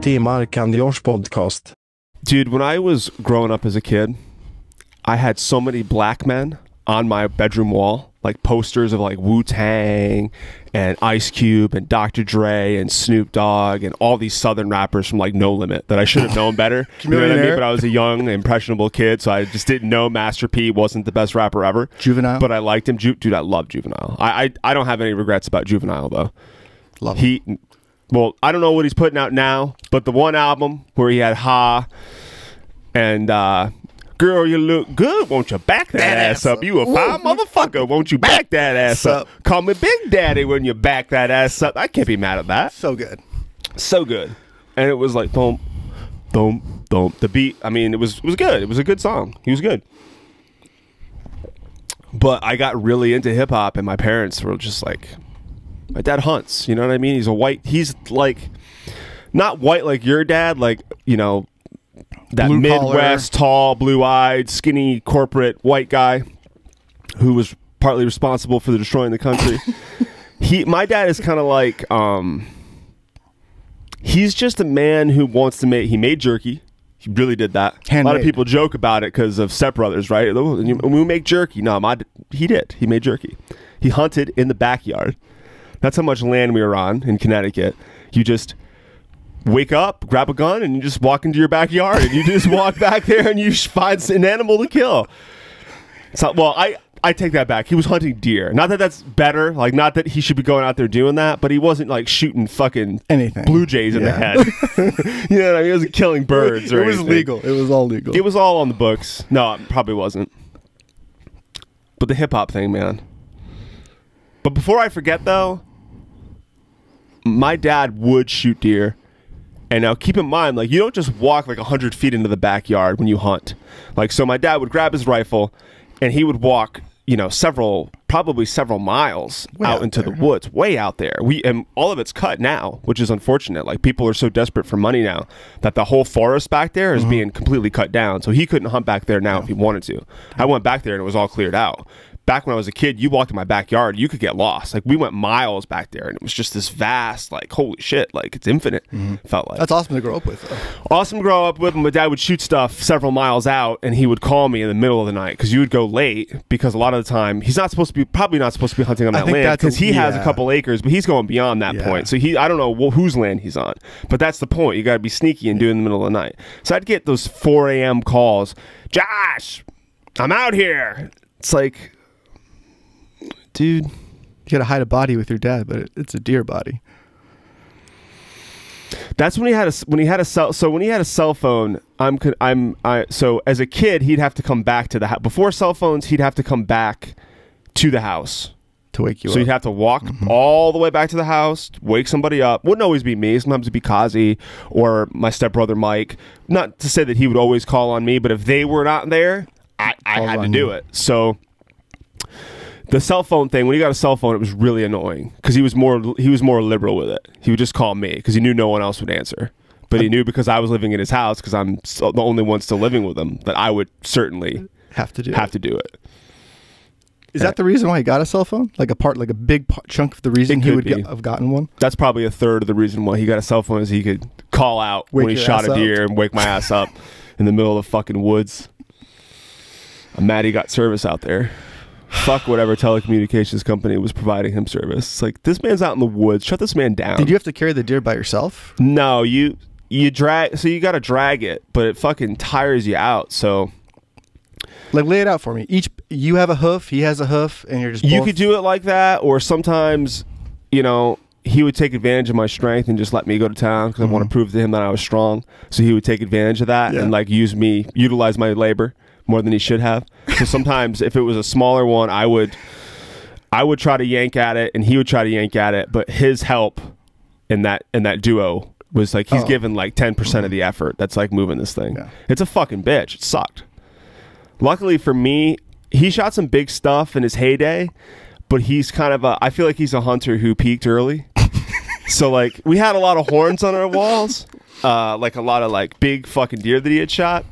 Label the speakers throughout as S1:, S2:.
S1: till mark+josh podcast.
S2: Dude, when I was growing up as a kid, I had so many black men on my bedroom wall, like posters of like Wu-Tang and Ice Cube and Dr. Dre and Snoop Dogg and all these Southern rappers from like No Limit that I should have known better. You know what I mean? But I was a young, impressionable kid, so I just didn't know Master P wasn't the best rapper ever.
S3: Juvenile?
S2: But I liked him. Dude, I love Juvenile. I don't have any regrets about Juvenile, though.
S3: Love him.
S2: Well, I don't know what he's putting out now, but the one album where he had Ha and Girl, you look good, won't you back that ass up? You a fine motherfucker, won't you back that ass up? Call me Big Daddy when you back that ass up. I can't be mad at that.
S3: So good.
S2: So good. And it was like, thump, thump, thump. The beat, I mean, it was good. It was a good song. He was good. But I got really into hip-hop, and my parents were just like, my dad hunts, you know what I mean? He's like, not white like your dad, like, you know, that
S3: Blue
S2: Midwest,
S3: collar,
S2: tall, blue-eyed, skinny, corporate white guy who was partly responsible for the destroying the country. My dad is kind of like, he's just a man who wants to he made jerky. He really did that.
S3: Handmade.
S2: A lot of people joke about it because of Step Brothers, right? When we make jerky, no, he did. He made jerky. He hunted in the backyard. That's how much land we were on in Connecticut. You just wake up, grab a gun, and you just walk into your backyard, and you just walk back there, and you find an animal to kill. So, well, I take that back. He was hunting deer. Not that that's better. Like, not that he should be going out there doing that, but he wasn't like shooting fucking
S3: anything,
S2: blue jays in the head. You know what I mean? He wasn't killing birds or anything.
S3: It was legal. It was all legal.
S2: It was all on the books. No, it probably wasn't. But the hip hop thing, man. But before I forget, though, my dad would shoot deer. And now keep in mind, like, you don't just walk like 100 feet into the backyard when you hunt. Like, so my dad would grab his rifle and he would walk, you know, probably several miles out into the woods, way out there. And all of it's cut now, which is unfortunate. Like, people are so desperate for money now that the whole forest back there is being completely cut down. So he couldn't hunt back there now if he wanted to. I went back there and it was all cleared out. Back when I was a kid, you walked in my backyard, you could get lost. Like, we went miles back there, and it was just this vast, like, holy shit, like, it's infinite, felt like.
S3: That's awesome to grow up with, though.
S2: Awesome to grow up with. My dad would shoot stuff several miles out, and he would call me in the middle of the night, because you would go late, because a lot of the time, he's probably not supposed to be hunting on that land, because he has a couple acres, but he's going beyond that point. So I don't know whose land he's on, but that's the point. You got to be sneaky and do it in the middle of the night. So I'd get those 4 a.m. calls, Josh, I'm out here. It's like, dude,
S3: you gotta hide a body with your dad, but it's a deer body.
S2: That's when he had a cell phone. So as a kid, he'd have to come back to the house. Before cell phones, he'd have to come back to the house
S3: to wake you up.
S2: So you'd have to walk all the way back to the house, wake somebody up. Wouldn't always be me. Sometimes it'd be Kazi or my stepbrother Mike. Not to say that he would always call on me, but if they were not there, I had to do it. So the cell phone thing, when he got a cell phone, it was really annoying because he was more liberal with it. He would just call me because he knew no one else would answer. But he knew because I was living in his house, because I'm the only one still living with him, that I would certainly have to do it.
S3: Is that the reason why he got a cell phone? Like a big chunk of the reason he would have gotten one?
S2: That's probably a third of the reason why he got a cell phone, is he could call out when he shot a deer and wake my ass up in the middle of the fucking woods. I'm mad he got service out there. Fuck whatever telecommunications company was providing him service. It's like, this man's out in the woods. Shut this man down.
S3: Did you have to carry the deer by yourself?
S2: No, you drag. So you got to drag it, but it fucking tires you out. So,
S3: like, lay it out for me. You have a hoof, he has a hoof, and you're just.
S2: You could do it like that, or sometimes, you know, he would take advantage of my strength and just let me go to town because I want to prove to him that I was strong. So he would take advantage of that and like utilize my labor more than he should have. So sometimes if it was a smaller one, I would try to yank at it and he would try to yank at it, but his help in that duo was like, he's given like 10% of the effort. That's like moving this thing. Yeah. It's a fucking bitch. It sucked. Luckily for me, he shot some big stuff in his heyday, but he's kind of I feel like he's a hunter who peaked early. So like, we had a lot of horns on our walls, like a lot of like big fucking deer that he had shot.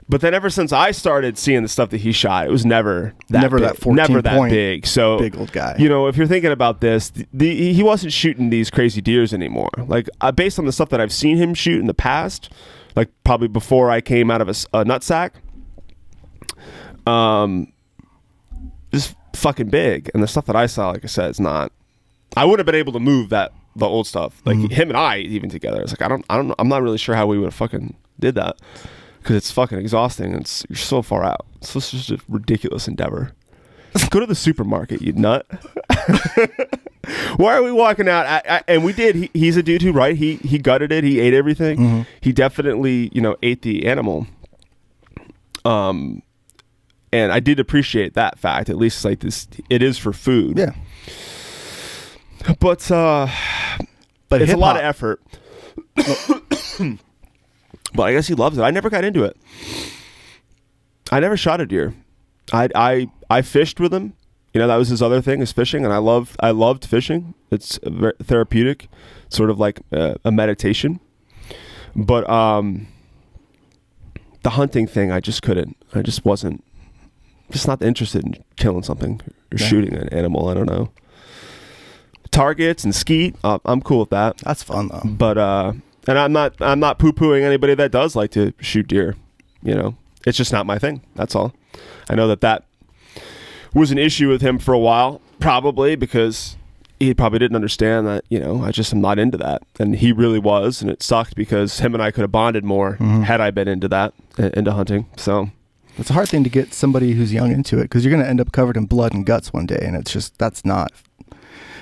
S2: But then ever since I started seeing the stuff that he shot, it was never that
S3: Never
S2: big.
S3: that 14
S2: never that
S3: point
S2: big. So
S3: big old guy.
S2: You know, if you're thinking about this, he wasn't shooting these crazy deers anymore. Like based on the stuff that I've seen him shoot in the past, like probably before I came out of a nutsack, just fucking big. And the stuff that I saw, like I said, is not. I would have been able to move the old stuff, like him and I even together. It's like I don't know. I'm not really sure how we would have fucking did that. Because it's fucking exhausting. You're so far out. So it's just a ridiculous endeavor. Go to the supermarket, you nut. Why are we walking out? And we did. He's a dude who, right? He gutted it. He ate everything. He definitely, ate the animal. And I did appreciate that fact. At least like this, it is for food.
S3: Yeah.
S2: But it's a lot of effort. But I guess he loves it. I never got into it. I never shot a deer. I fished with him. That was his other thing, is fishing, and I loved fishing. It's very therapeutic, sort of like a meditation. But the hunting thing, I just couldn't. I just wasn't. Just not interested in killing something or shooting an animal. I don't know. Targets and skeet, I'm cool with that.
S3: That's fun though.
S2: But and I'm not poo-pooing anybody that does like to shoot deer. It's just not my thing. That's all. I know that was an issue with him for a while, probably because he probably didn't understand that, I just am not into that. And he really was, and it sucked because him and I could have bonded more had I been into that, into hunting. So
S3: it's a hard thing to get somebody who's young into it, because you're going to end up covered in blood and guts one day, and it's just, that's not,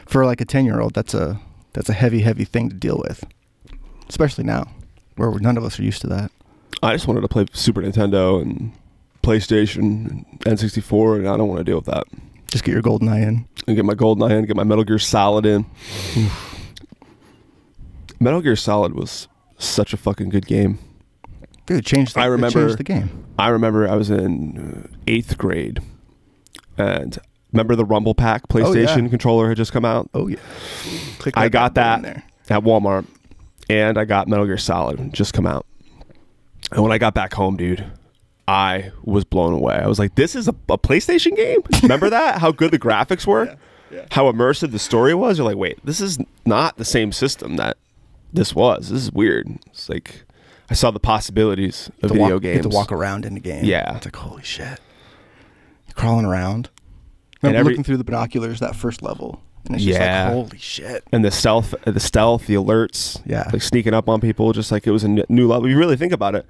S3: for like a 10-year-old, that's a heavy, heavy thing to deal with. Especially now, where none of us are used to that.
S2: I just wanted to play Super Nintendo and PlayStation and N64, and I don't want to deal with that.
S3: Just get your GoldenEye in.
S2: And get my GoldenEye in, get my Metal Gear Solid in. Metal Gear Solid was such a fucking good game.
S3: Dude, it changed the game.
S2: I remember I was in 8th grade, and remember the Rumble Pack PlayStation controller had just come out?
S3: Oh, yeah.
S2: I got that at Walmart. And I got Metal Gear Solid, just come out. And when I got back home, dude, I was blown away. I was like, this is a PlayStation game? Remember that? How good the graphics were? Yeah. How immersive the story was? You're like, wait, this is not the same system that this was. This is weird. It's like, I saw the possibilities of video games.
S3: You have to walk around in the game.
S2: Yeah.
S3: It's like, holy shit. You're crawling around. Remember looking through the binoculars, that first level. And it's just like, holy shit.
S2: And the stealth, the alerts, like sneaking up on people, just like it was a new level. You really think about it.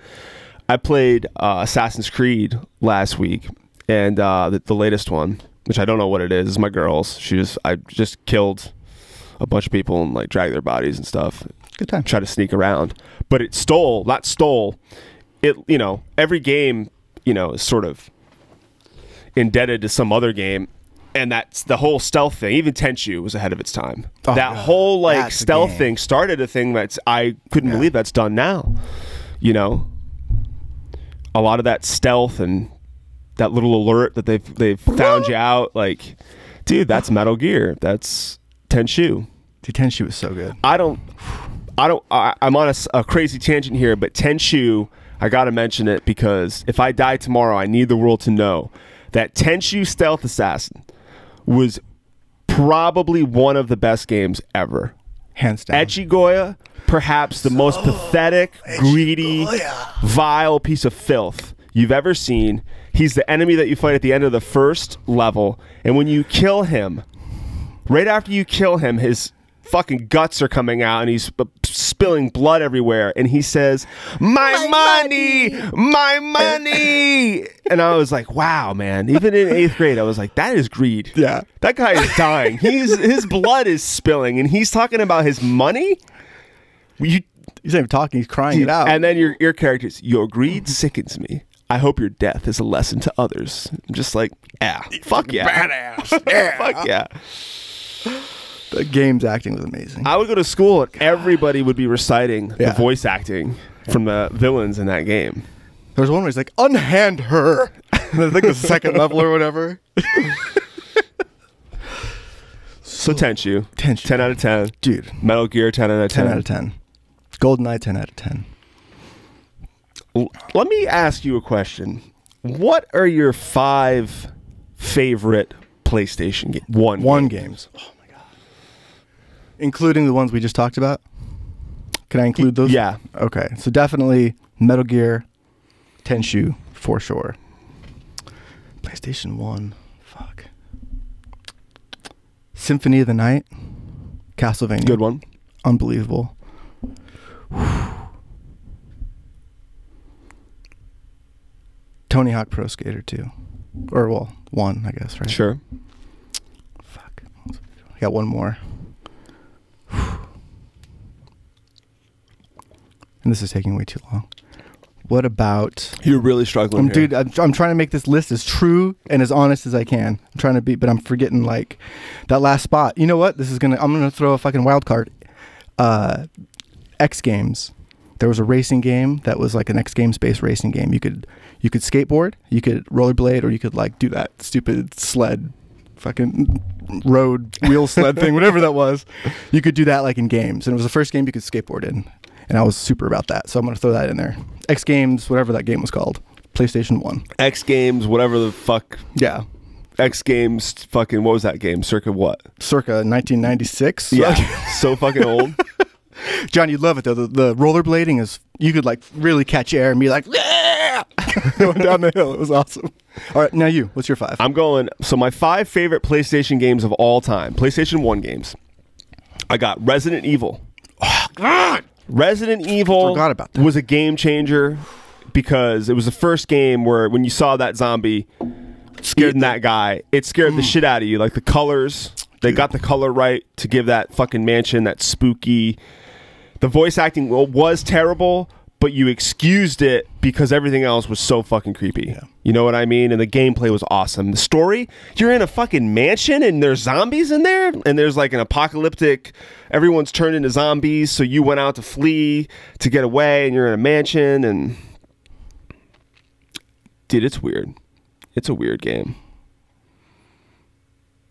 S2: I played Assassin's Creed last week, and the latest one, which I don't know what it is my girl's. I just killed a bunch of people and like dragged their bodies and stuff.
S3: Good time.
S2: Try to sneak around. But it not stole. It, every game, is sort of indebted to some other game. And that's the whole stealth thing. Even Tenchu was ahead of its time. Oh, that whole like stealth thing started a thing that's I couldn't believe that's done now. A lot of that stealth and that little alert that they've found you out. Like, dude, that's Metal Gear. That's Tenchu.
S3: Dude, Tenchu was so good.
S2: I'm on a crazy tangent here, but Tenchu, I got to mention it because if I die tomorrow, I need the world to know that Tenchu Stealth Assassin was probably one of the best games ever.
S3: Hands down.
S2: Echigoya, perhaps the most pathetic, greedy, vile piece of filth you've ever seen. He's the enemy that you fight at the end of the first level, and when you kill him, right after you kill him, his fucking guts are coming out and he's spilling blood everywhere, and he says, my money, my money. And I was like, wow, man. Even in 8th grade, I was like, that is greed.
S3: Yeah,
S2: that guy is dying. His blood is spilling, and he's talking about his money.
S3: He's not even talking, he's crying it out.
S2: And then your characters, your greed sickens me. I hope your death is a lesson to others. I'm just like, fuck yeah.
S3: Badass. Yeah.
S2: Fuck yeah.
S3: The game's acting was amazing.
S2: I would go to school and everybody would be reciting the voice acting from the villains in that game.
S3: There was one where he's like, unhand her. And I think the second level or whatever.
S2: So Tenchu. 10 out of 10.
S3: Dude.
S2: Metal Gear, 10 out of 10.
S3: 10 out of 10. GoldenEye, 10 out of 10.
S2: Let me ask you a question. What are your 5 favorite PlayStation games?
S3: One games. Oh my god. Including the ones we just talked about? Can I include those?
S2: Yeah.
S3: Okay. So definitely Metal Gear, Tenchu, for sure. PlayStation 1. Fuck. Symphony of the Night. Castlevania.
S2: Good one.
S3: Unbelievable. Tony Hawk Pro Skater 2. Or, well, 1, I guess, right?
S2: Sure.
S3: Fuck. I got one more. And this is taking way too long. What about...
S2: You're really struggling here.
S3: Dude, I'm trying to make this list as true and as honest as I can. I'm trying to be, but I'm forgetting, like, that last spot. You know what? I'm gonna throw a fucking wild card. X Games. There was a racing game that was like an X Games based racing game. You could skateboard, you could rollerblade, or you could like do that stupid sled, fucking road wheel sled thing, whatever that was. You could do that like in games, and it was the first game you could skateboard in, and I was super about that. So I'm gonna throw that in there. X Games, whatever that game was called, PlayStation 1.
S2: X Games, whatever the fuck.
S3: Yeah.
S2: X Games, fucking, what was that game? Circa what?
S3: Circa 1996.
S2: Yeah. So fucking old.
S3: John, you'd love it though. The rollerblading is, you could like really catch air and be like, yeah! Going down the hill. It was awesome. All right, now you. What's your 5?
S2: I'm going, so my 5 favorite PlayStation games of all time, PlayStation 1 games. I got Resident Evil.
S3: Oh, God!
S2: Resident Evil
S3: Forgot about that.
S2: was a game changer because it was the first game where when you saw that zombie eating that guy, it scared the shit out of you. Like the colors, they got the color right to give that fucking mansion that spooky. The voice acting was terrible, but you excused it because everything else was so fucking creepy.
S3: Yeah.
S2: You know what I mean? And the gameplay was awesome. The story, you're in a fucking mansion and there's zombies in there, and there's like an apocalyptic, everyone's turned into zombies, so you went out to flee to get away, and you're in a mansion, and dude, it's weird. It's a weird game.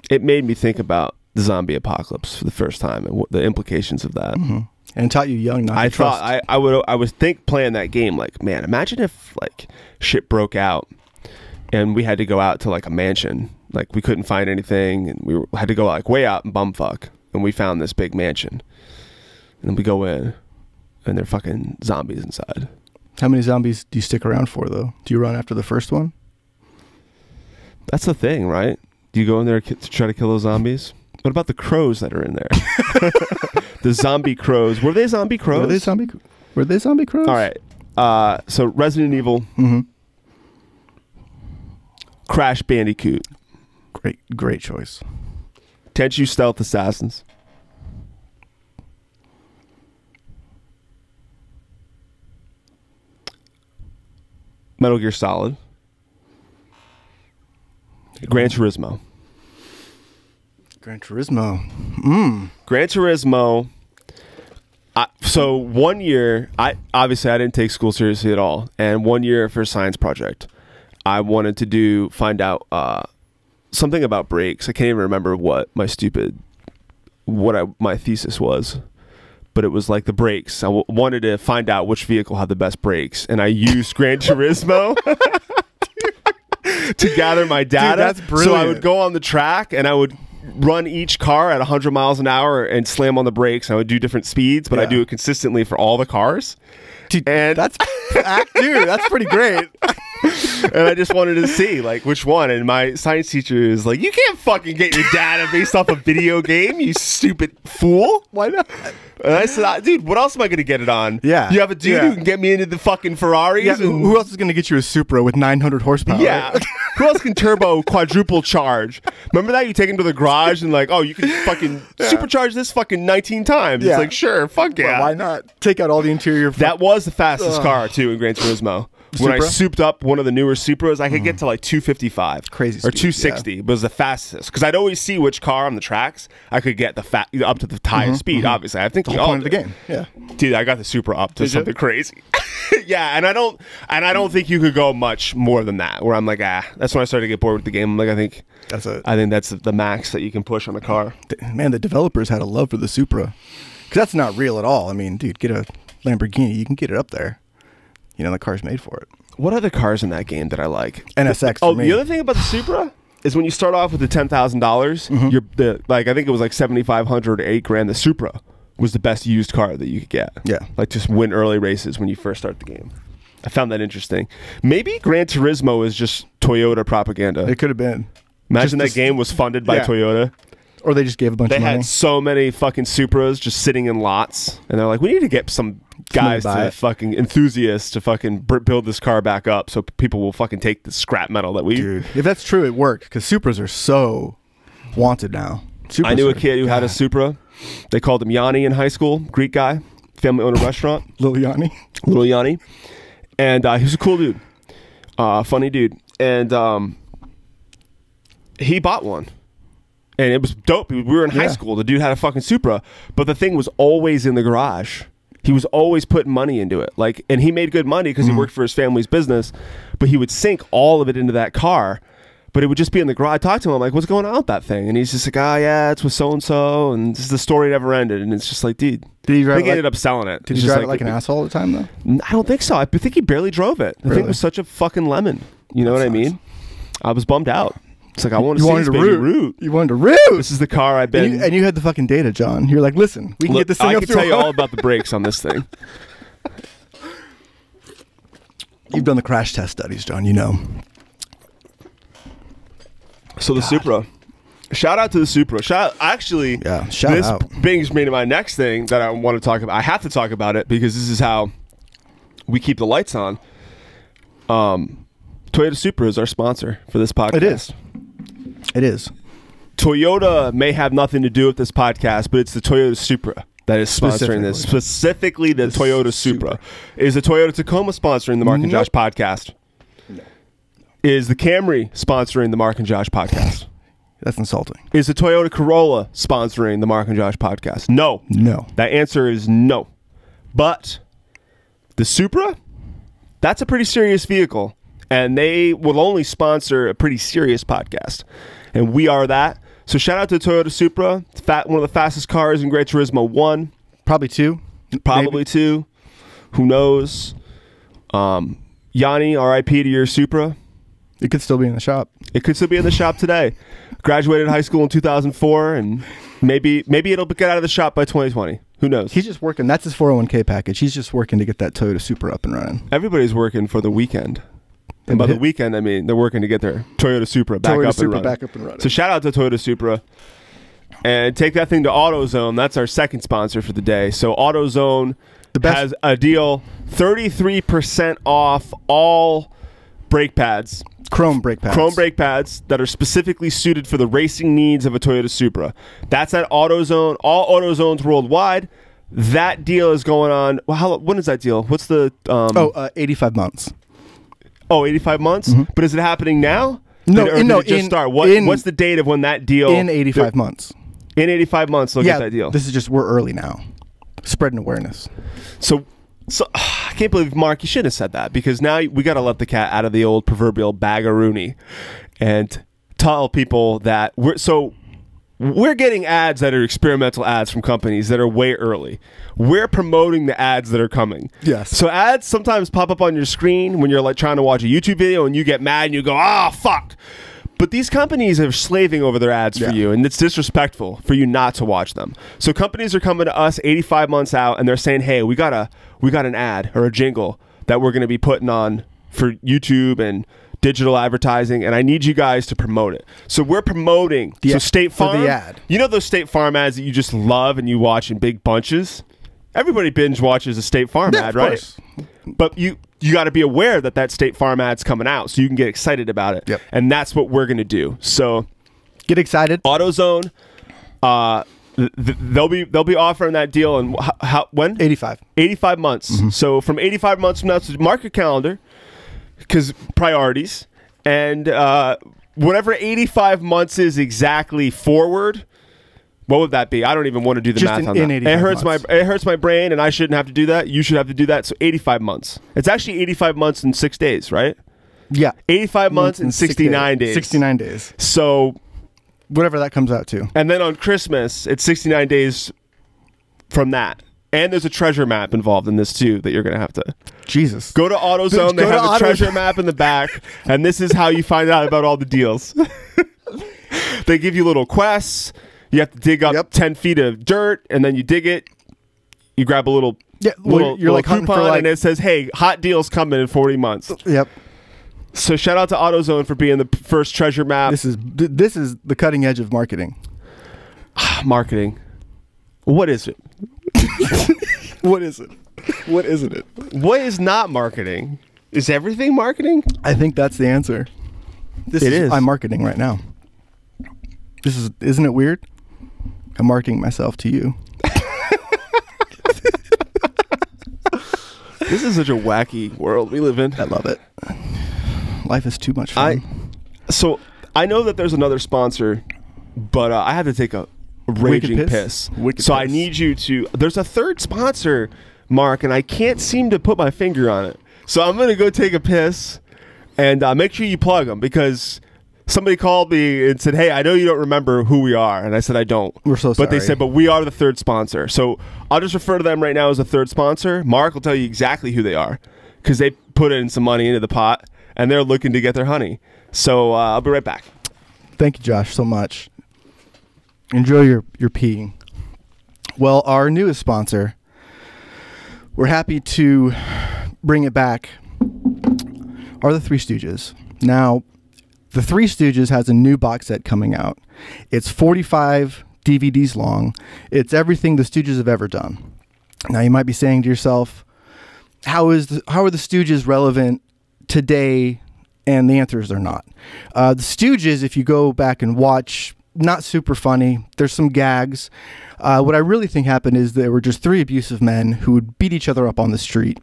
S2: It made me think about the zombie apocalypse for the first time and what the implications of that.
S3: Mm-hmm. And taught you young not to trust.
S2: I would think playing that game, like, man, imagine if like shit broke out and we had to go out to like a mansion, like we couldn't find anything, and we had to go like way out in bumfuck, and we found this big mansion, and then we go in and they're fucking zombies inside.
S3: How many zombies do you stick around for though? Do you run after the first one?
S2: That's the thing, right? Do you go in there to try to kill those zombies? What about the crows that are in there? The zombie crows. Were they zombie crows?
S3: Were they zombie crows?
S2: All right. So Resident Evil.
S3: Mm-hmm.
S2: Crash Bandicoot.
S3: Great choice.
S2: Tenchu Stealth Assassins. Metal Gear Solid. Gran Turismo.
S3: Gran Turismo.
S2: Gran Turismo. So 1 year, I didn't take school seriously at all, and 1 year for a science project, I wanted to find out something about brakes. I can't even remember what my thesis was, but it was like the brakes. I wanted to find out which vehicle had the best brakes, and I used Gran Turismo to gather my data.
S3: Dude, that's brilliant.
S2: So I would go on the track and I would run each car at 100 miles an hour and slam on the brakes. I would do different speeds, but I do it consistently for all the cars.
S3: Dude,
S2: and
S3: that's pretty great.
S2: And I just wanted to see like which one. And my science teacher is like, "You can't fucking get your data based off a video game, you stupid fool."
S3: Why not?
S2: And I said, "Dude, what else am I going to get it on?
S3: Yeah,
S2: you have a dude who can get me into the fucking Ferraris.
S3: Yeah, who else is going to get you a Supra with 900 horsepower?
S2: Yeah, who else can turbo quadruple charge? Remember that? You take him to the garage and like, oh, you can fucking supercharge this fucking 19 times. It's like, sure, fuck yeah.
S3: Well, why not take out all the interior?
S2: That was the fastest car too in Gran Turismo. When I souped up one of the newer Supras, I could get to like 255.
S3: Crazy
S2: or
S3: speed,
S2: 260, but it was the fastest. Because I'd always see which car on the tracks I could get the up to the highest speed, obviously. I think
S3: the whole point of the game. Yeah.
S2: Dude, I got the Supra up to something crazy. Yeah, and I don't think you could go much more than that, where I'm like, that's when I started to get bored with the game. I'm like, I think that's the max that you can push on a car.
S3: Man, the developers had a love for the Supra. Because that's not real at all. I mean, dude, get a Lamborghini, you can get it up there. You know, the car's made for it.
S2: What other cars in that game that I like?
S3: NSX.
S2: Oh,
S3: for me.
S2: the other thing about the Supra is when you start off with the $10,000, you're I think it was like $7,500 or $8,000. The Supra was the best used car that you could get.
S3: Yeah.
S2: Like just win early races when you first start the game. I found that interesting. Maybe Gran Turismo is just Toyota propaganda.
S3: It could have been.
S2: Imagine that game was funded by Toyota.
S3: Or they just gave a bunch of money.
S2: They had so many fucking Supras just sitting in lots, and they're like, we need to get some guys fucking enthusiasts to fucking build this car back up so people will fucking take the scrap metal that we...
S3: Dude, if that's true, it worked, because Supras are so wanted now. Supras
S2: I knew a kid who had a Supra. They called him Yanni in high school, Greek guy, family-owned a restaurant.
S3: Little Yanni.
S2: Little Yanni. And he was a cool dude. Funny dude. And he bought one. And it was dope. We were in high school. The dude had a fucking Supra, but the thing was always in the garage. He was always putting money into it. Like, and he made good money because he worked for his family's business, but he would sink all of it into that car. But it would just be in the garage. I talked to him, I'm like, what's going on with that thing? And he's just like, oh yeah, it's with so-and-so, and the story never ended. And it's just like, dude,
S3: did he drive
S2: I think he ended up selling it.
S3: Did he drive it like an asshole all the time, though?
S2: I don't think so. I think he barely drove it. The thing was such a fucking lemon. You know what I mean? I was bummed out. It's like, I want to see this baby root.
S3: You wanted to root.
S2: This is the car I've been...
S3: And you had the fucking data, John. You're like, listen, we can get this thing
S2: I
S3: up
S2: can tell you all about the brakes on this thing.
S3: You've done the crash test studies, John, you know.
S2: So the Supra. Shout out to the Supra. Shout out
S3: out.
S2: Brings me to my next thing that I want to talk about. I have to talk about it because this is how we keep the lights on. Toyota Supra is our sponsor for this podcast.
S3: It is. It is.
S2: Toyota may have nothing to do with this podcast, but it's the Toyota Supra that is sponsoring this. Specifically, the Toyota Supra. Is the Toyota Tacoma sponsoring the Mark and Josh podcast? No. Is the Camry sponsoring the Mark and Josh podcast?
S3: That's insulting.
S2: Is the Toyota Corolla sponsoring the Mark and Josh podcast? No.
S3: No.
S2: That answer is no. But the Supra, that's a pretty serious vehicle. And they will only sponsor a pretty serious podcast. And we are that. So shout out to Toyota Supra. It's one of the fastest cars in Gran Turismo 1.
S3: Probably 2.
S2: Probably 2. Who knows? Yanni, RIP to your Supra.
S3: It could still be in the shop.
S2: It could still be in the shop today. Graduated high school in 2004, and maybe it'll get out of the shop by 2020. Who knows?
S3: He's just working. That's his 401k package. He's just working to get that Toyota Supra up and running.
S2: Everybody's working for the weekend. And by the weekend, I mean they're working to get their Toyota Supra back up and running. So shout out to Toyota Supra. And take that thing to AutoZone. That's our second sponsor for the day. So AutoZone has a deal, 33% off all brake pads.
S3: Chrome brake pads.
S2: Chrome brake pads that are specifically suited for the racing needs of a Toyota Supra. That's at AutoZone. All AutoZones worldwide. That deal is going on. Well, when is that deal? What's the...
S3: 85 months.
S2: Oh, 85 months?
S3: Mm-hmm.
S2: But is it happening now?
S3: No,
S2: did it just start? What's the date of when that deal...
S3: In 85 months.
S2: In 85 months, look at that deal.
S3: This is just, we're early now. Spreading awareness.
S2: So I can't believe, Mark, you shouldn't have said that, because now we got to let the cat out of the old proverbial bag of Rooney and tell people that we're getting ads that are experimental ads from companies that are way early. We're promoting the ads that are coming.
S3: Yes.
S2: So ads sometimes pop up on your screen when you're like trying to watch a YouTube video and you get mad and you go, "Oh, fuck." But these companies are slaving over their ads for you, and it's disrespectful for you not to watch them. So companies are coming to us 85 months out, and they're saying, "Hey, we got an ad or a jingle that we're going to be putting on for YouTube and digital advertising, and I need you guys to promote it." So we're promoting. So State Farm,
S3: for the ad.
S2: You know those State Farm ads that you just love and you watch in big bunches? Everybody binge watches a State Farm ad, right? Course. But you got to be aware that State Farm ad's coming out, so you can get excited about it.
S3: Yep.
S2: And that's what we're going to do. So
S3: get excited.
S2: AutoZone, they'll be offering that deal in when? 85 months. Mm-hmm. So from 85 months from now, so mark your calendar, because priorities, and whatever 85 months is exactly forward. What would that be? I don't even want to do the math on that. It hurts my brain, and I shouldn't have to do that. You should have to do that. So 85 months. It's actually 85 months and 6 days, right?
S3: Yeah.
S2: 85 months and 69 days.
S3: 69 days.
S2: So
S3: whatever that comes out to.
S2: And then on Christmas, it's 69 days from that. And there's a treasure map involved in this too that you're gonna have to
S3: Jesus.
S2: go to AutoZone. They
S3: Go to
S2: have a
S3: Auto-
S2: treasure map in the back, and this is how you find out about all the deals. They give you little quests. You have to dig up 10 feet of dirt, and then you dig it. You grab a little,
S3: you're like hunting for
S2: coupon,
S3: like,
S2: and it says, "Hey, hot deals coming in 40 months."
S3: Yep.
S2: So shout out to AutoZone for being the first treasure map.
S3: This is the cutting edge of marketing.
S2: Marketing. What is it?
S3: What is it? What isn't it?
S2: What is not marketing? Is everything marketing?
S3: I think that's the answer.
S2: It is.
S3: I'm marketing right now. Isn't it weird? I'm marketing myself to you.
S2: This is such a wacky world we live in.
S3: I love it. Life is too much fun.
S2: So I know that there's another sponsor, but I had to take a raging piss. So I need you to. There's a third sponsor, Mark, and I can't seem to put my finger on it. So I'm gonna go take a piss, and make sure you plug them, because somebody called me and said, "Hey, I know you don't remember who we are," and I said, "I don't."
S3: We're so sorry.
S2: But they said, "But we are the third sponsor." So I'll just refer to them right now as a third sponsor. Mark will tell you exactly who they are, because they put in some money into the pot, and they're looking to get their honey. So I'll be right back.
S3: Thank you, Josh, so much. Enjoy your peeing. Well, our newest sponsor, we're happy to bring it back, are the Three Stooges. Now, the Three Stooges has a new box set coming out. It's 45 DVDs long. It's everything the Stooges have ever done. Now, you might be saying to yourself, how are the Stooges relevant today? And the answer is they're not. The Stooges, if you go back and watch, not super funny. There's some gags. What I really think happened is there were just three abusive men who would beat each other up on the street.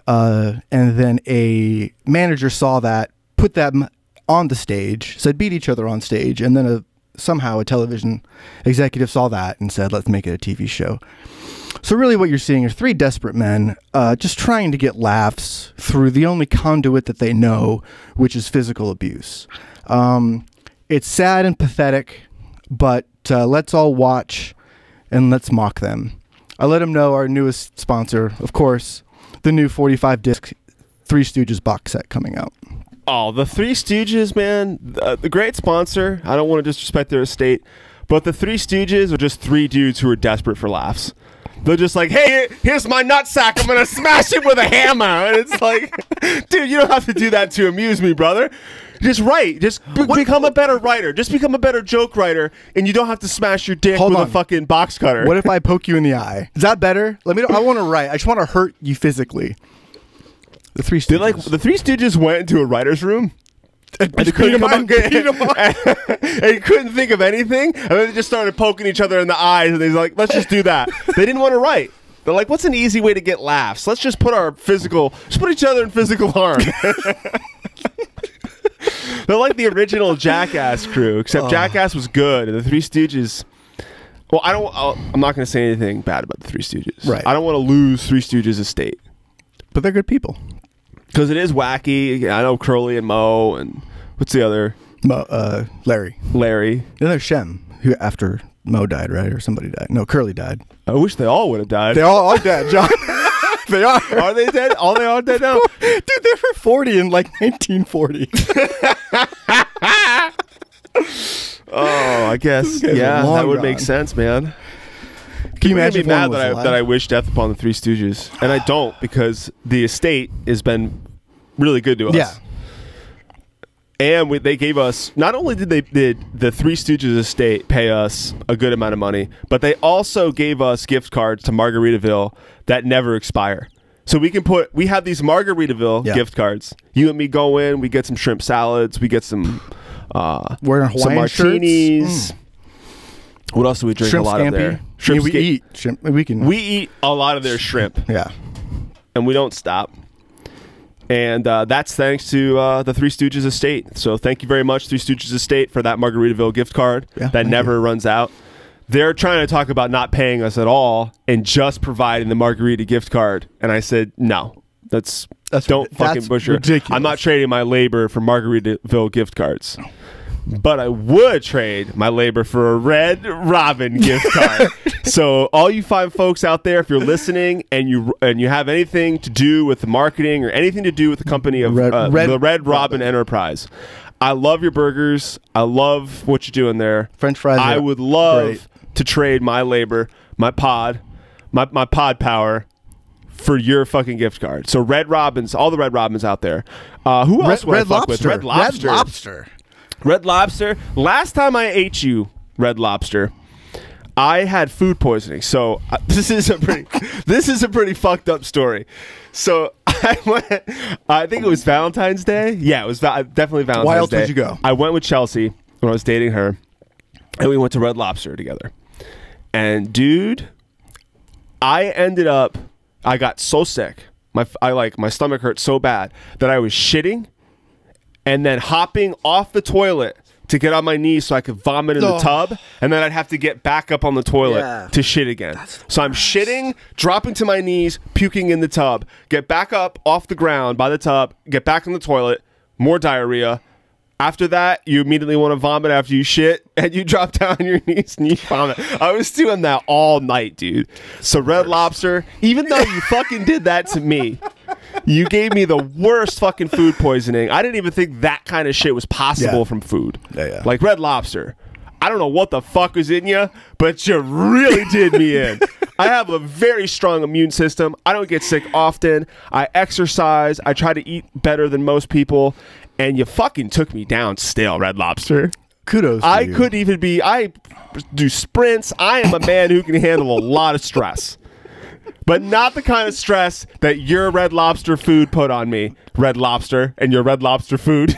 S3: And then a manager saw that, put them on the stage, said beat each other on stage, and then somehow a television executive saw that and said, let's make it a TV show. So really what you're seeing are three desperate men just trying to get laughs through the only conduit that they know, which is physical abuse. It's sad and pathetic, but let's all watch and let's mock them. I let them know our newest sponsor, of course, the new 45-disc Three Stooges box set coming out.
S2: Oh, the Three Stooges, man, the great sponsor. I don't want to disrespect their estate, but the Three Stooges are just three dudes who are desperate for laughs. They're just like, hey, here's my nutsack. I'm going to smash it with a hammer. And it's like, dude, you don't have to do that to amuse me, brother. Just write. Just become a better writer. Just become a better joke writer, and you don't have to smash your dick with a fucking box cutter.
S3: What if I poke you in the eye? Is that better? Let me know. I want to write. I just want to hurt you physically. The Three Stooges.
S2: The Three Stooges went into a writer's room. And you couldn't think of anything, and then they just started poking each other in the eyes, and they're like, let's just do that. They didn't want to write. They're like, what's an easy way to get laughs? Let's just put each other in physical harm. They're like the original Jackass crew, except Jackass was good, and the Three Stooges. Well, I'm not going to say anything bad about the Three Stooges.
S3: Right.
S2: I don't want to lose Three Stooges' estate,
S3: but they're good people.
S2: Because it is wacky. I know Curly and Moe, and what's the other?
S3: Larry.
S2: Larry.
S3: And there's Shem, who after Moe died, right? Or somebody died. No, Curly died.
S2: I wish they all would have died.
S3: They all are dead, John. They are.
S2: Are they dead? All they are dead now?
S3: Dude, they were 40 in like 1940.
S2: Oh, I guess. Yeah, that would make sense, man.
S3: Can you imagine
S2: me mad that I wish death upon the Three Stooges, and I don't, because the estate has been really good to us.
S3: Yeah.
S2: And they gave us, not only did the Three Stooges estate pay us a good amount of money, but they also gave us gift cards to Margaritaville that never expire. So we have these Margaritaville gift cards. You and me go in, we get some shrimp salads, we get some
S3: Hawaiian
S2: some martinis.
S3: Shirts.
S2: What else do we drink
S3: Shrimp
S2: a lot
S3: scampi.
S2: of there?
S3: We eat shrimp. We
S2: eat a lot of their shrimp.
S3: Yeah.
S2: And we don't stop. And that's thanks to the Three Stooges estate. So thank you very much, Three Stooges estate, for that Margaritaville gift card that never runs out. They're trying to talk about not paying us at all and just providing the margarita gift card. And I said, no, don't fucking butcher.
S3: Ridiculous.
S2: I'm not trading my labor for Margaritaville gift cards. but I would trade my labor for a Red Robin gift card. So all you fine folks out there, if you're listening and you have anything to do with the marketing or anything to do with the company of the Red Robin Enterprise, I love your burgers. I love what you're doing there.
S3: French fries.
S2: I would love
S3: great.
S2: to trade my labor, my pod power for your fucking gift card. So Red Robins, all the Red Robins out there. Who else would I fuck with? Red Lobster.
S3: Red Lobster.
S2: Red Lobster. Last time I ate you, Red Lobster, I had food poisoning. So this is a pretty fucked up story. So I went. I think it was Valentine's Day. Yeah, it was definitely Valentine's Day.
S3: Why else would you go?
S2: I went with Chelsea when I was dating her, and we went to Red Lobster together. And dude, I got so sick. My stomach hurt so bad that I was shitting and then hopping off the toilet to get on my knees so I could vomit in the tub, and then I'd have to get back up on the toilet to shit again. So I'm shitting, dropping to my knees, puking in the tub, get back up off the ground by the tub, get back in the toilet, more diarrhea. After that, you immediately want to vomit after you shit, and you drop down on your knees and you vomit. I was doing that all night, dude. So Red Lobster, even though you fucking did that to me, you gave me the worst fucking food poisoning. I didn't even think that kind of shit was possible from food.
S3: Yeah.
S2: Like Red Lobster. I don't know what the fuck is in you, but you really did me in. I have a very strong immune system. I don't get sick often. I exercise. I try to eat better than most people. And you fucking took me down still, Red Lobster.
S3: Kudos to you.
S2: I do sprints. I am a man who can handle a lot of stress. But not the kind of stress that your Red Lobster food put on me, Red Lobster, and your Red Lobster food.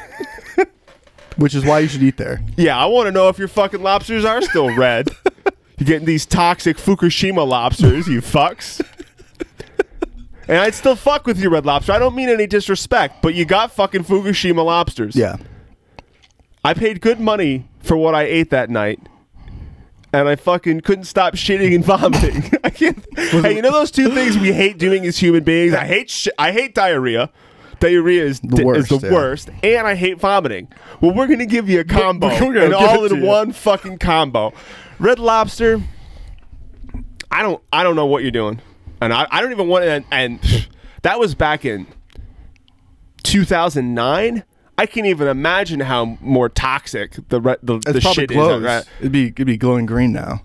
S3: Which is why you should eat there.
S2: Yeah, I want to know if your fucking lobsters are still red. You're getting these toxic Fukushima lobsters, you fucks. And I'd still fuck with you, Red Lobster. I don't mean any disrespect, but you got fucking Fukushima lobsters.
S3: Yeah.
S2: I paid good money for what I ate that night, and I fucking couldn't stop shitting and vomiting. I can't. Hey, you know those two things we hate doing as human beings? I hate diarrhea. Diarrhea is the worst, and I hate vomiting. Well, we're gonna give you a combo, an all-in-one fucking combo. Red Lobster. I don't know what you're doing. And I don't even want to, and that was back in 2009. I can't even imagine how more toxic the shit is.
S3: It'd be glowing green now.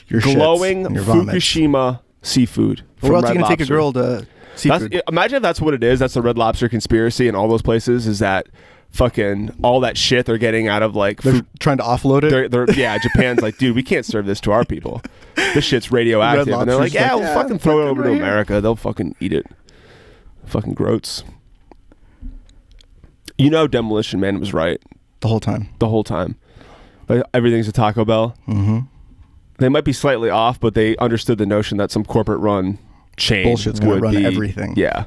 S3: Your
S2: glowing Fukushima seafood.
S3: Where else are you gonna take a girl to seafood?
S2: Imagine if that's what it is. That's the Red Lobster conspiracy in all those places. Is that fucking all that shit they're getting out of like
S3: they're trying to offload it.
S2: Yeah, Japan's like, dude, we can't serve this to our people. This shit's radioactive, and they're like, yeah, we'll fucking throw it over to America. They'll fucking eat it. Fucking groats. You know, Demolition Man was right
S3: the whole time.
S2: The whole time. Like, everything's a Taco Bell.
S3: Mm-hmm.
S2: They might be slightly off, but they understood the notion that some corporate-run chain
S3: bullshit's gonna run everything.
S2: Yeah.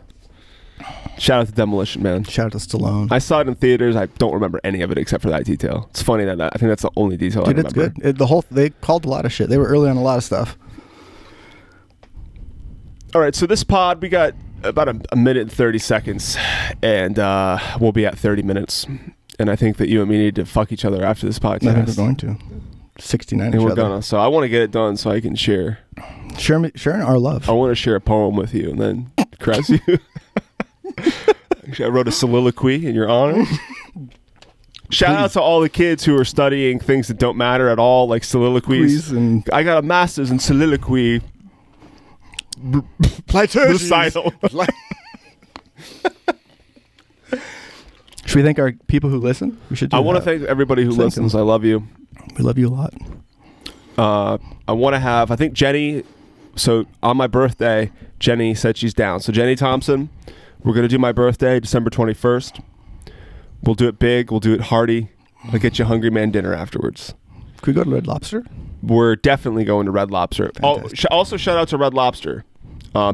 S2: Shout out to Demolition Man.
S3: Shout out to Stallone.
S2: I saw it in theaters. I don't remember any of it except for that detail. It's funny that I think that's the only detail I remember.
S3: It's good. They called a lot of shit. They were early on a lot of stuff.
S2: All right, so this pod, we got about a minute and 30 seconds, and we'll be at 30 minutes. And I think that you and me need to fuck each other after this podcast.
S3: I think we're going to. 69
S2: and we're gonna. So I want to get it done so I can sharing
S3: our love.
S2: I want to share a poem with you and then caress you. Actually, I wrote a soliloquy in your honor. Shout out to all the kids who are studying things that don't matter at all, like soliloquies. I got a master's in soliloquy. Recital.
S3: Should we thank our people who listen? We should.
S2: I want to thank everybody who listens. I love you.
S3: We love you a lot.
S2: I want to have. I think Jenny. So on my birthday, Jenny said she's down. So Jenny Thompson. We're going to do my birthday, December 21st. We'll do it big. We'll do it hearty. I'll get you Hungry Man dinner afterwards.
S3: Could we go to Red Lobster?
S2: We're definitely going to Red Lobster. Also, shout out to Red Lobster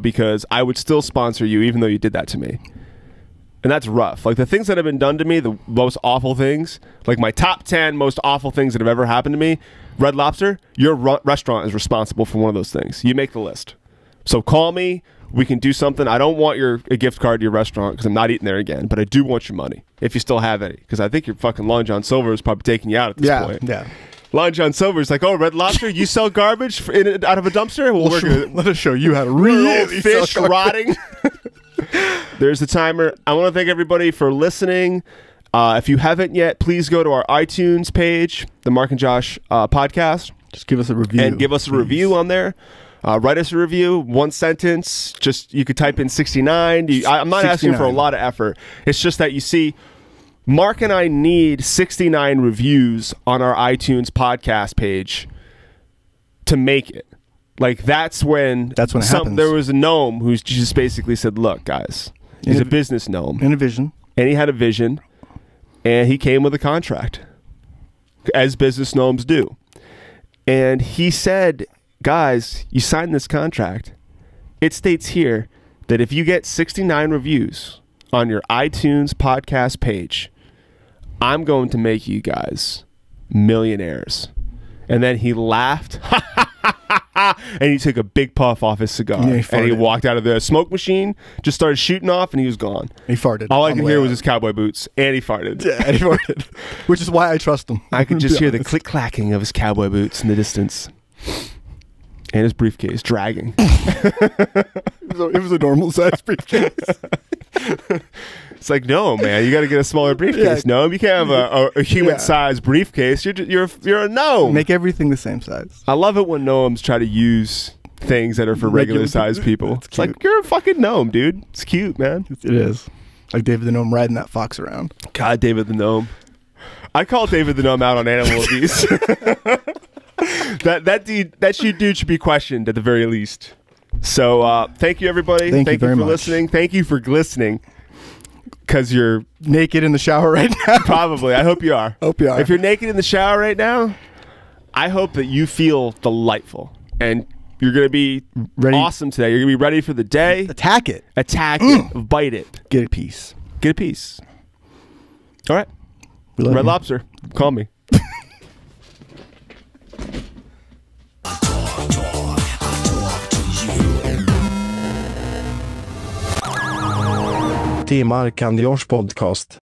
S2: because I would still sponsor you even though you did that to me. And that's rough. Like the things that have been done to me, the most awful things, like my top 10 most awful things that have ever happened to me, Red Lobster, your restaurant is responsible for one of those things. You make the list. So call me, We can do something. I don't want a gift card to your restaurant because I'm not eating there again, but I do want your money if you still have any, because I think your fucking Long John Silver is probably taking you out at this point.
S3: Yeah.
S2: Long John Silver is like, oh, Red Lobster, you sell garbage out of a dumpster? Well,
S3: Let us show you how to really
S2: fish
S3: sell
S2: rotting. There's the timer. I want to thank everybody for listening. If you haven't yet, please go to our iTunes page, the Mark and Josh podcast.
S3: Just give us a review.
S2: And give us a review on there. Write us a review, 1 sentence. Just you could type in 69. I'm not
S3: 69.
S2: asking for a lot of effort. It's just that you see, Mark and I need 69 reviews on our iTunes podcast page to make it. Like that's when
S3: it happens.
S2: There was a gnome who just basically said, "Look, guys, he's a business gnome
S3: and a vision,
S2: and he had a vision, and he came with a contract, as business gnomes do." And he said, guys, you signed this contract. It states here that if you get 69 reviews on your iTunes podcast page, I'm going to make you guys millionaires. And then he laughed and he took a big puff off his cigar.
S3: Yeah,
S2: and he walked out of the smoke machine, just started shooting off, and he was gone.
S3: He farted.
S2: All I could hear was his cowboy boots, and he farted.
S3: Yeah, and he farted. Which is why I trust him.
S2: I could just hear the click-clacking of his cowboy boots in the distance. And his briefcase dragging.
S3: It was a normal-sized briefcase.
S2: It's like, no, man, you got to get a smaller briefcase.
S3: Yeah.
S2: No, you can't have a human-sized briefcase. You're a gnome.
S3: Make everything the same size.
S2: I love it when gnomes try to use things that are for regular-sized people. It's like, you're a fucking gnome, dude. It's cute, man.
S3: It is. Like David the Gnome riding that fox around.
S2: God, David the Gnome. I call David the Gnome out on animal abuse. that dude should be questioned at the very least. So thank you, everybody.
S3: Thank you
S2: for
S3: very much.
S2: listening. Thank you for glistening. Because you're
S3: naked in the shower right now.
S2: Probably. I hope you are.
S3: Hope you are.
S2: If you're naked in the shower right now, I hope that you feel delightful. And you're going to be awesome today. You're going to be ready for the day.
S3: Attack it.
S2: Attack it. Bite it.
S3: Get a piece.
S2: Get a piece. All right. Red Lobster. Call me.
S1: Mark and Josh podcast.